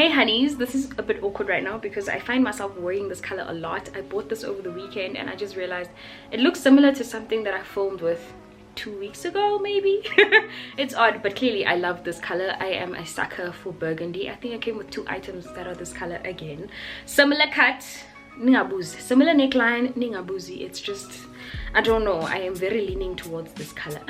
Hey honeys, this is a bit awkward right now because I find myself wearing this color a lot. I bought this over the weekend and I just realized it looks similar to something that I filmed with 2 weeks ago maybe. It's odd, but clearly I love this color. I am a sucker for burgundy. I think I came with 2 items that are this color again. Similar cut, ningabuzi. Similar neckline, ningabuzi. It's just, I don't know, I am very leaning towards this color.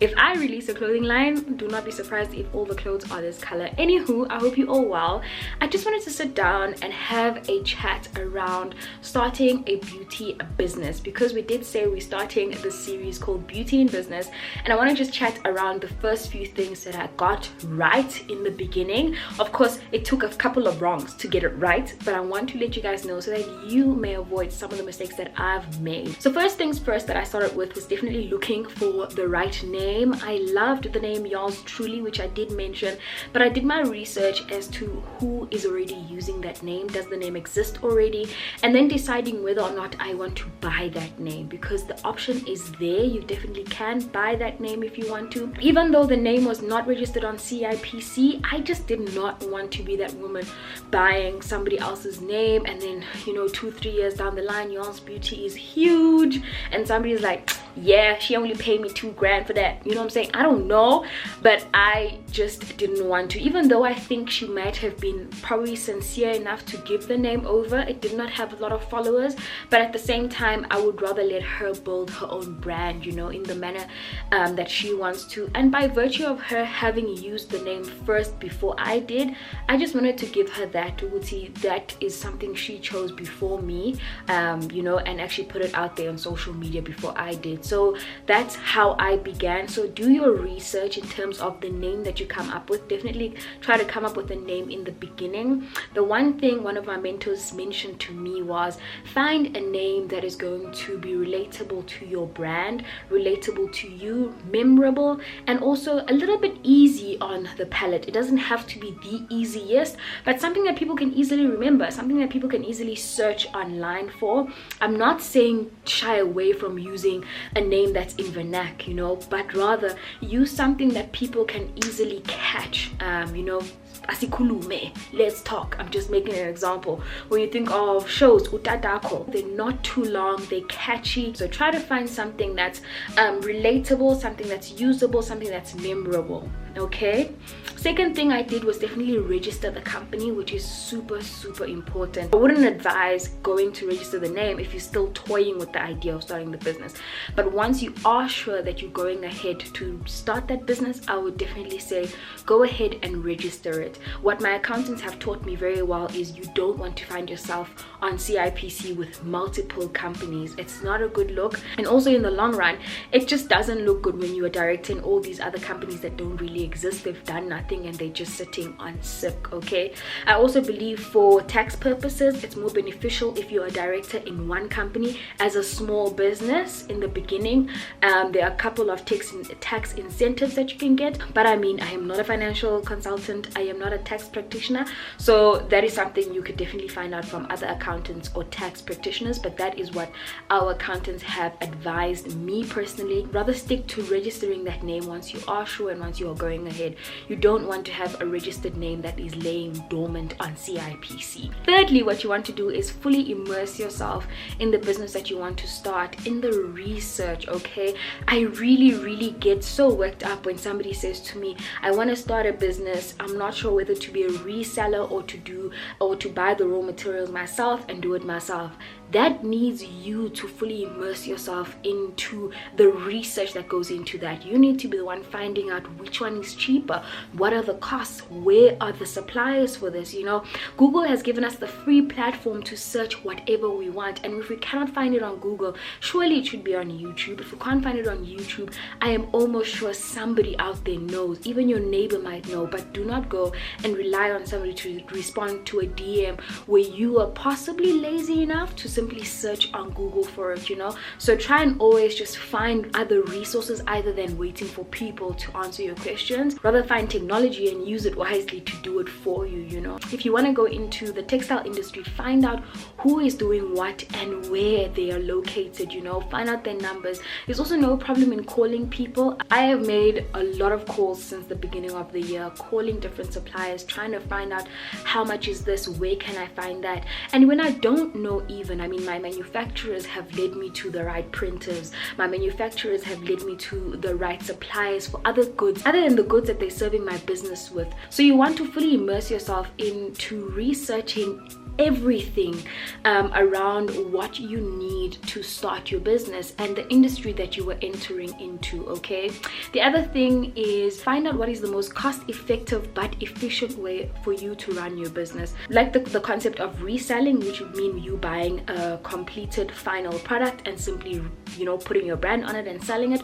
If I release a clothing line, do not be surprised if all the clothes are this color. Anywho, I hope you all well. I just wanted to sit down and have a chat around starting a beauty business, because we did say we're starting this series called Beauty in Business, and I want to just chat around the first few things that I got right in the beginning. Of course, it took a couple of wrongs to get it right, but I want to let you guys know so that you may avoid some of the mistakes that I've made. So first things first that I started with was definitely looking for the right name. I loved the name Yolz truly, which I did mention, but I did my research as to who is already using that name. Does the name exist already? And then deciding whether or not I want to buy that name, because the option is there. You definitely can buy that name if you want to. Even though the name was not registered on CIPC, I just did not want to be that woman buying somebody else's name and then, you know, 2-3 years down the line, Yolz Beauty is huge and somebody's like, yeah, she only paid me 2 grand for that. You know what I'm saying? I don't know, but I just didn't want to. Even though I think she might have been probably sincere enough to give the name over, it did not have a lot of followers, but at the same time I would rather let her build her own brand, you know, in the manner that she wants to. And by virtue of her having used the name first before I did, I just wanted to give her that duty. That is something she chose before me, you know, and actually put it out there on social media before I did. So that's how I began. So do your research in terms of the name that you come up with. Definitely try to come up with a name in the beginning. The one thing one of my mentors mentioned to me was find a name that is going to be relatable to your brand, relatable to you, memorable, and also a little bit easy on the palate. It doesn't have to be the easiest, but something that people can easily remember, something that people can easily search online for. I'm not saying shy away from using a name that's in vernac, you know, but rather use something that people can easily catch. You know, asikulume, let's talk. I'm just making an example. When you think of shows, utadako, they're not too long, they're catchy. So try to find something that's relatable, something that's usable, something that's memorable. Okay, second thing I did was definitely register the company, which is super important. I wouldn't advise going to register the name if you're still toying with the idea of starting the business, but once you are sure that you're going ahead to start that business, I would definitely say go ahead and register it. What my accountants have taught me very well is you don't want to find yourself on CIPC with multiple companies. It's not a good look, and also in the long run it just doesn't look good when you are directing all these other companies that don't really exist. They've done nothing and they're just sitting on sick. Okay, I also believe for tax purposes it's more beneficial if you're a director in one company as a small business in the beginning. There are a couple of tax incentives that you can get, but I mean, I am not a financial consultant, I am not a tax practitioner, so that is something you could definitely find out from other accountants or tax practitioners, but that is what our accountants have advised me personally. Rather stick to registering that name once you are sure and once you are going ahead. You don't want to have a registered name that is laying dormant on CIPC. Thirdly, what you want to do is fully immerse yourself in the business that you want to start, in the research. Okay, I really get so worked up when somebody says to me, I want to start a business, I'm not sure whether to be a reseller or to buy the raw materials myself and do it myself. That needs you to fully immerse yourself into the research that goes into that. You need to be the one finding out which one is cheaper, what are the costs, where are the suppliers for this. You know, Google has given us the free platform to search whatever we want, and if we cannot find it on Google, surely it should be on YouTube. If we can't find it on YouTube, I am almost sure somebody out there knows. Even your neighbor might know. But do not go and rely on somebody to respond to a DM where you are possibly lazy enough to simply search on Google for it, you know. So try and always just find other resources other than waiting for people to answer your questions. Rather find technology and use it wisely to do it for you, you know. If you want to go into the textile industry, find out who is doing what and where they are located, you know. Find out their numbers. There's also no problem in calling people. I have made a lot of calls since the beginning of the year, calling different suppliers, trying to find out how much is this, where can I find that. And when I don't know, even, I mean, my manufacturers have led me to the right printers, my manufacturers have led me to the right suppliers for other goods other than the goods that they're serving my business with. So you want to fully immerse yourself into researching everything around what you need to start your business and the industry that you were entering into. Okay, the other thing is find out what is the most cost-effective but efficient way for you to run your business. Like the concept of reselling, which would mean you buying a completed final product and simply, you know, putting your brand on it and selling it,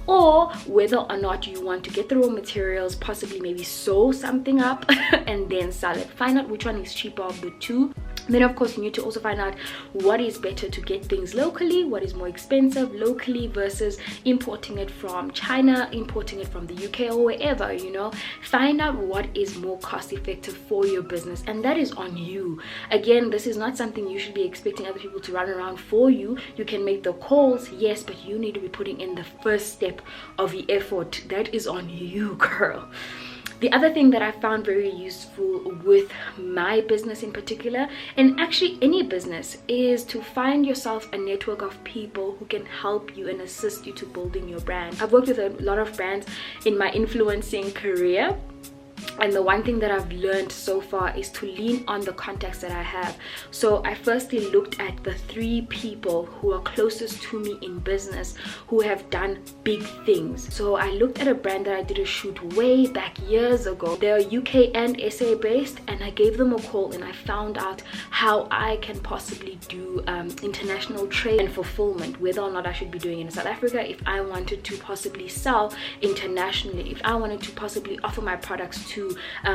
or whether or not you want to get the raw materials, possibly maybe sew something up and then sell it. Find out which one is cheaper of the two. Then of course you need to also find out what is better to get things locally, what is more expensive locally versus importing it from China, importing it from the UK or wherever, you know. Find out what is more cost effective for your business, and that is on you. Again, this is not something you should be expecting other people to run around for you. You can make the calls, yes, but you need to be putting in the first step of the effort. That is on you, girl. The other thing that I found very useful with my business in particular, and actually any business, is to find yourself a network of people who can help you and assist you to building your brand. I've worked with a lot of brands in my influencing career, and the one thing that I've learned so far is to lean on the contacts that I have. So I firstly looked at the 3 people who are closest to me in business who have done big things. So I looked at a brand that I did a shoot way back years ago. They're UK and SA based, and I gave them a call and I found out how I can possibly do international trade and fulfillment, whether or not I should be doing it in South Africa, if I wanted to possibly sell internationally, if I wanted to possibly offer my products to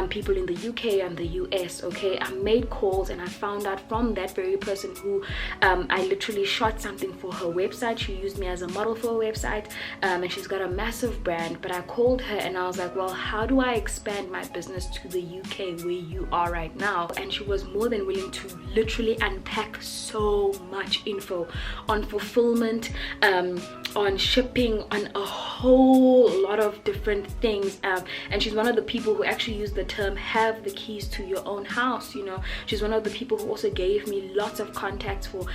people in the UK and the US. Okay, I made calls and I found out from that very person who I literally shot something for her website. She used me as a model for a website, and she's got a massive brand. But I called her and I was like, well, how do I expand my business to the UK where you are right now? And she was more than willing to literally unpack so much info on fulfillment, on shipping, on a whole lot of different things. And she's one of the people who actually use the term have the keys to your own house, you know. She's one of the people who also gave me lots of contacts for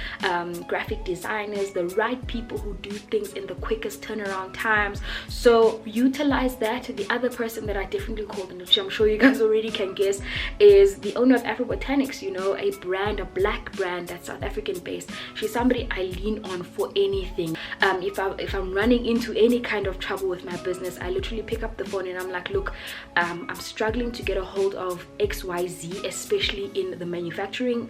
graphic designers, the right people who do things in the quickest turnaround times. So utilize that. The other person that I definitely called, and which I'm sure you guys already can guess, is the owner of Afro Botanics, you know, a brand, a black brand that's South African based. She's somebody I lean on for anything. If I'm running into any kind of trouble with my business, I literally pick up the phone and I'm like, look, I'm struggling to get a hold of XYZ, especially in the manufacturing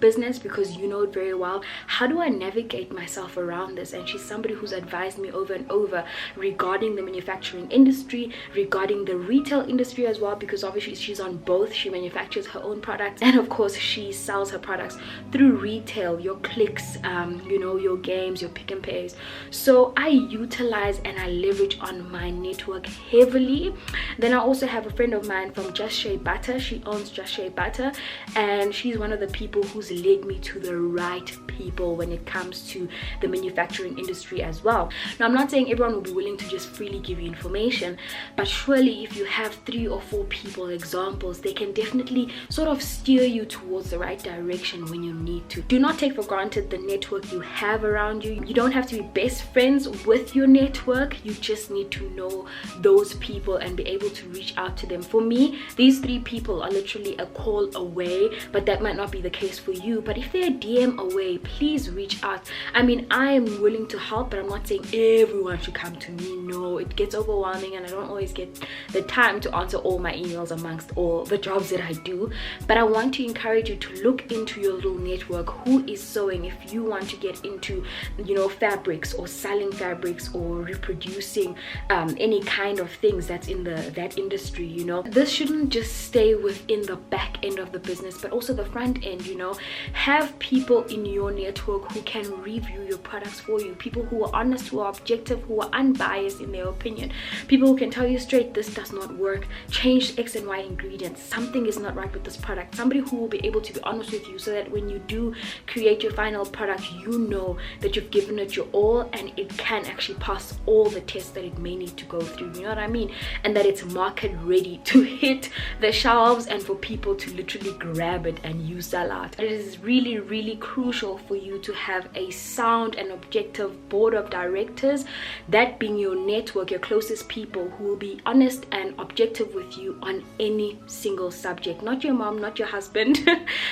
business, because you know it very well. How do I navigate myself around this? And she's somebody who's advised me over and over regarding the manufacturing industry, regarding the retail industry as well, because obviously she's on both. She manufactures her own products, and of course she sells her products through retail, your clicks, you know, your games, your pick and pays. So I utilize and I leverage on my network heavily. Then I also have a friend of mine from Just Shea Butter. She owns Just Shea Butter, and she's one of the people who's led me to the right people when it comes to the manufacturing industry as well. Now, I'm not saying everyone will be willing to just freely give you information, but surely if you have 3 or 4 people, examples, they can definitely sort of steer you towards the right direction when you need to. Do not take for granted the network you have around you. You don't have to be best friends with your network. You just need to know those people and be able to reach out to them. For me, these 3 people are literally a call away, but that might not be the case for you. But if they're a DM away, please reach out. I mean, I am willing to help, but I'm not saying everyone should come to me. No, it gets overwhelming and I don't always get the time to answer all my emails amongst all the jobs that I do. But I want to encourage you to look into your little network. Who is sewing? If you want to get into, you know, fabrics or selling fabrics or reproducing any kind of things that's in that industry, you know. This shouldn't just stay within the back end of the business, but also the front end, you know. Have people in your network who can review your products for you, people who are honest, who are objective, who are unbiased in their opinion, people who can tell you straight, this does not work, change X and Y ingredients, something is not right with this product. Somebody who will be able to be honest with you, so that when you do create your final product, you know that you've given it your all and it can actually pass all the tests that it may need to go through, you know what I mean, and that it's market ready to hit the shelves and for people to literally grab it and you sell out. It is really crucial for you to have a sound and objective board of directors, that being your network, your closest people, who will be honest and objective with you on any single subject. Not your mom, not your husband,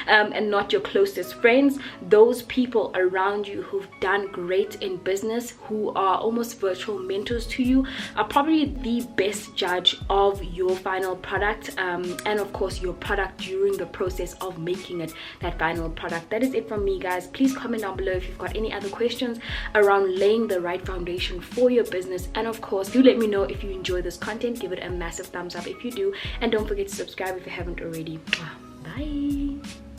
and not your closest friends. Those people around you who've done great in business, who are almost virtual mentors to you, are probably the best judge of your final product, and of course your product during the process of making it that final product. That is it from me, guys. Please comment down below if you've got any other questions around laying the right foundation for your business, and of course do let me know if you enjoy this content. Give it a massive thumbs up if you do, and don't forget to subscribe if you haven't already. Bye.